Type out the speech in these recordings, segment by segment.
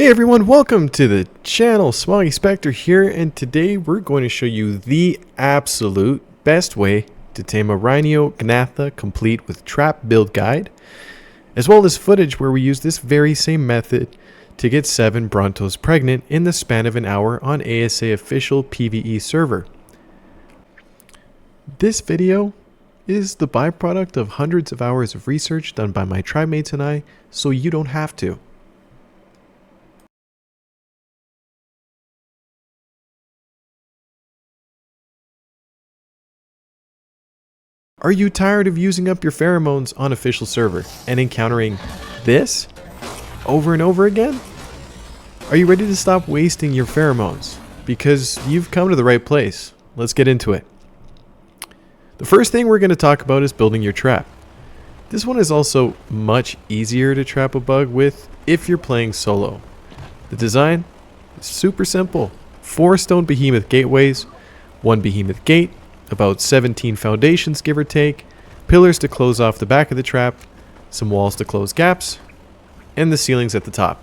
Hey everyone, welcome to the channel. Smoggy Spectre here, and today we're going to show you the absolute best way to tame a RHYNIOGNATHA complete with trap build guide, as well as footage where we use this very same method to get 7 brontos pregnant in the span of an hour on ASA official PvE server. This video is the byproduct of hundreds of hours of research done by my tribe mates and I, so you don't have to. Are you tired of using up your pheromones on official server and encountering this over and over again? Are you ready to stop wasting your pheromones? Because you've come to the right place. Let's get into it. The first thing we're going to talk about is building your trap. This one is also much easier to trap a bug with if you're playing solo. The design is super simple. 4 stone behemoth gateways, 1 behemoth gate, about 17 foundations give or take, pillars to close off the back of the trap, some walls to close gaps, and the ceilings at the top.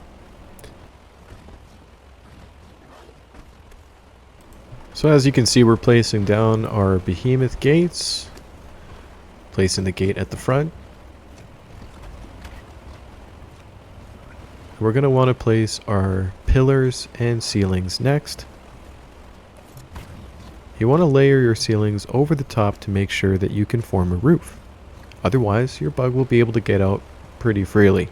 So as you can see, we're placing down our behemoth gates, placing the gate at the front. We're going to want to place our pillars and ceilings next. You want to layer your ceilings over the top to make sure that you can form a roof. Otherwise, your bug will be able to get out pretty freely.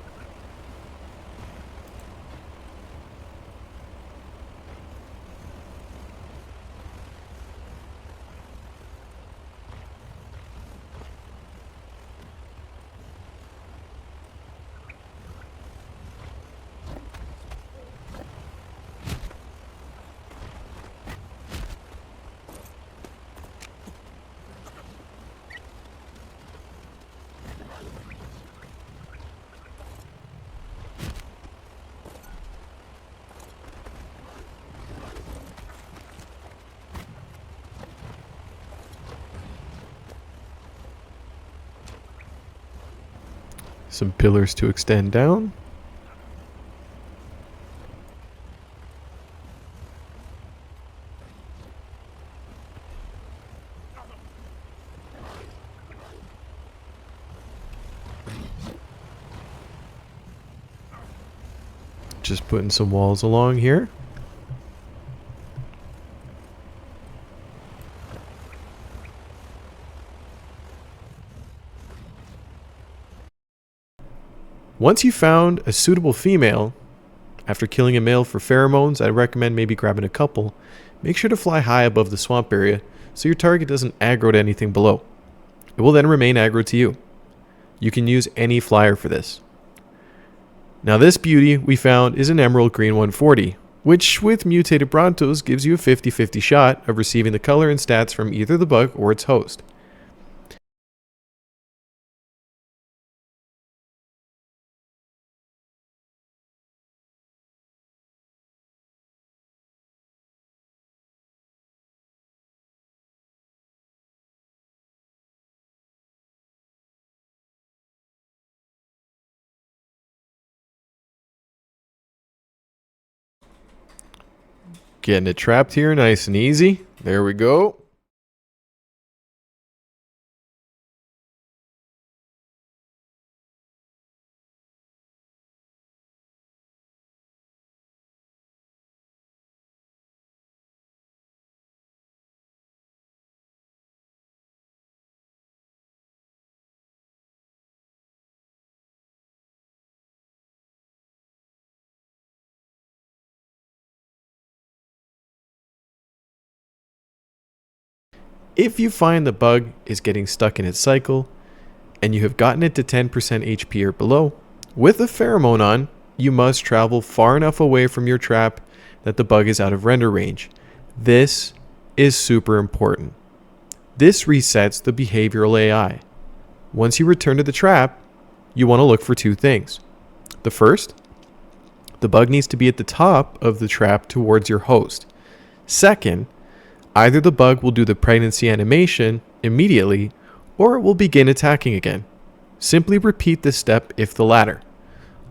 Some pillars to extend down. Just putting some walls along here. Once you've found a suitable female, after killing a male for pheromones, I recommend maybe grabbing a couple. Make sure to fly high above the swamp area so your target doesn't aggro to anything below. It will then remain aggro to you. You can use any flyer for this. Now this beauty we found is an emerald green 140, which with mutated brontos gives you a 50-50 shot of receiving the color and stats from either the bug or its host. Getting it trapped here nice and easy. There we go. If you find the bug is getting stuck in its cycle and you have gotten it to 10% HP or below, with a pheromone on, you must travel far enough away from your trap that the bug is out of render range. This is super important. This resets the behavioral AI. Once you return to the trap, you want to look for 2 things. The first, the bug needs to be at the top of the trap towards your host. Second, either the bug will do the pregnancy animation immediately, or it will begin attacking again. Simply repeat this step if the latter.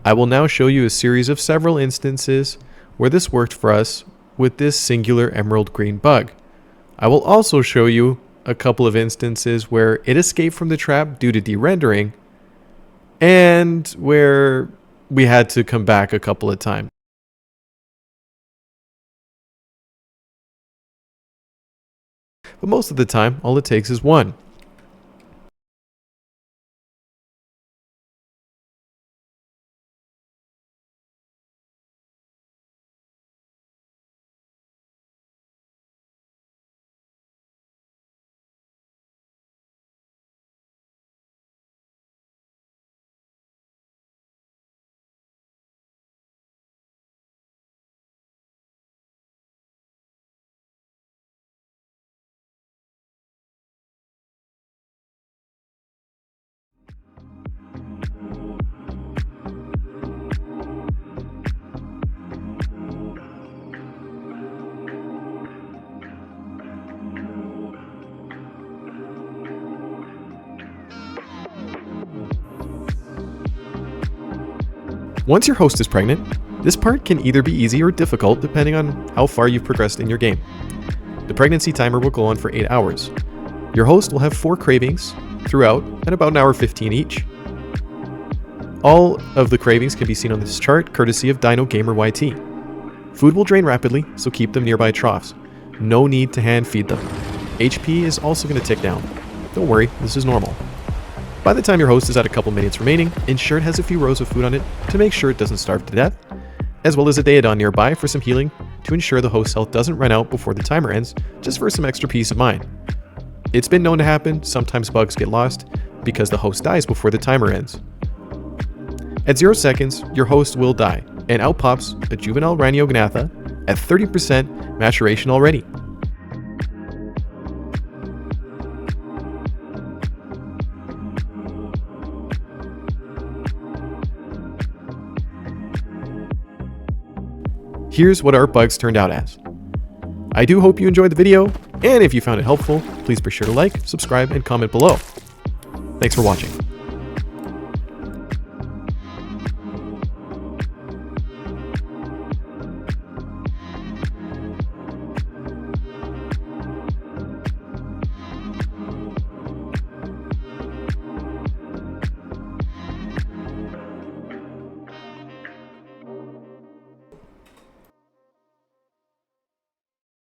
I will now show you a series of several instances where this worked for us with this singular emerald green bug. I will also show you a couple of instances where it escaped from the trap due to de-rendering and where we had to come back a couple of times. But most of the time, all it takes is one. Once your host is pregnant, this part can either be easy or difficult depending on how far you've progressed in your game. The pregnancy timer will go on for 8 hours. Your host will have 4 cravings throughout at about an hour 15 each. All of the cravings can be seen on this chart courtesy of Dino Gamer YT. Food will drain rapidly, so keep them nearby troughs. No need to hand feed them. HP is also going to tick down. Don't worry, this is normal. By the time your host is at a couple minutes remaining, ensure it has a few rows of food on it to make sure it doesn't starve to death, as well as a Daedon nearby for some healing to ensure the host's health doesn't run out before the timer ends, just for some extra peace of mind. It's been known to happen, sometimes bugs get lost because the host dies before the timer ends. At 0 seconds, your host will die, and out pops a juvenile RHYNIOGNATHA at 30% maturation already. Here's what our bugs turned out as. I do hope you enjoyed the video, and if you found it helpful, please be sure to like, subscribe, and comment below. Thanks for watching.